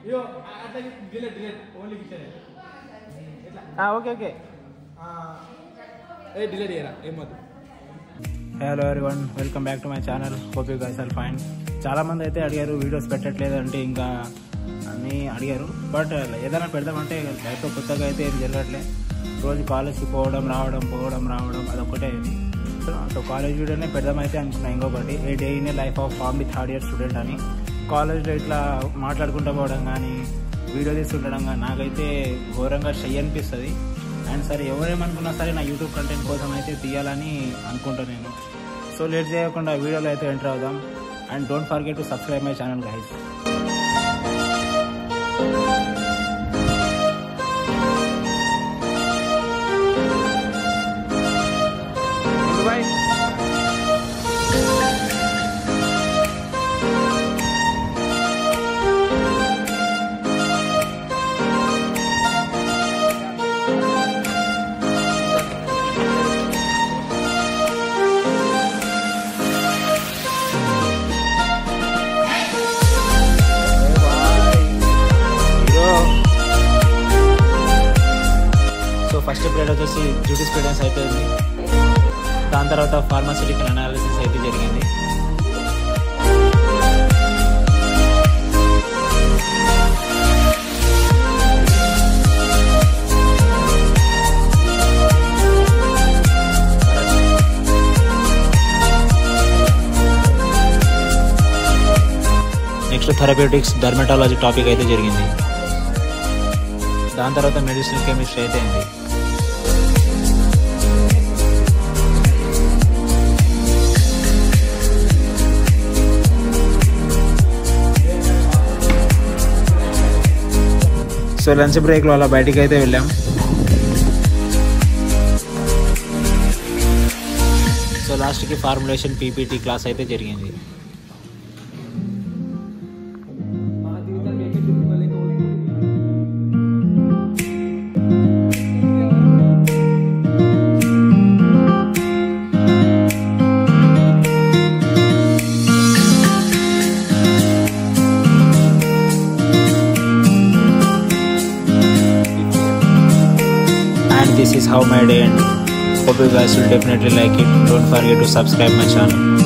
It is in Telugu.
Okay hello everyone, welcome back to my channel. Hope you guys are fine. చాలామంది అయితే అడిగారు వీడియోస్ పెట్టట్లేదు అంటే ఇంకా అని అడిగారు. బట్ ఏదైనా పెడదామంటే లైఫ్లో కొత్తగా అయితే ఏం జరగట్లేదు. రోజు కాలేజ్కి పోవడం రావడం అదొక్కటే. సో కాలేజ్ వీడియోనే పెడదామైతే అనుకున్నాను. ఇంకొకటి a day in a life of pharm third year student అని. కాలేజ్లో ఇట్లా మాట్లాడుకుంటూ పోవడం కానీ వీడియో తీస్తుండడం కానీ నాకైతే ఘోరంగా షై అనిపిస్తుంది. అండ్ సరే ఎవరేమనుకున్నా సరే నా యూట్యూబ్ కంటెంట్ కోసం అయితే తీయాలని అనుకుంటాను నేను. సో లేట్ చేయకుండా వీడియోలో అయితే ఎంటర్ అవుదాం. And don't forget to subscribe my channel guys. First period వచ్చేసి జూరిస్ప్రుడెన్స్ అయితే ఉంది. దాని తర్వాత ఫార్మాస్యూటికల్ అనాలిసిస్ అయితే జరిగింది. నెక్స్ట్ థెరప్యూటిక్స్ డర్మటాలజీ టాపిక్ అయితే జరిగింది. దాని తర్వాత మెడిసినల్ కెమిస్ట్రీ అయితే అయింది. సో లంచ్ బ్రేక్లో అలా బయటికి అయితే వెళ్ళాం. సో లాస్ట్కి ఫార్ములేషన్ పీపీటీ క్లాస్ అయితే జరిగింది. This is how my day ended. Hope you guys will definitely like it. Don't forget to subscribe my channel.